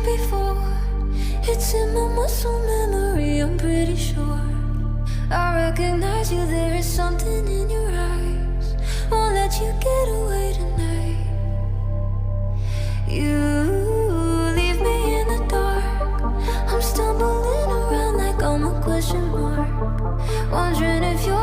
before. It's in my muscle memory, I'm pretty sure. I recognize you, there is something in your eyes. Won't let you get away tonight. You leave me in the dark. I'm stumbling around like I'm a question mark, wondering if you're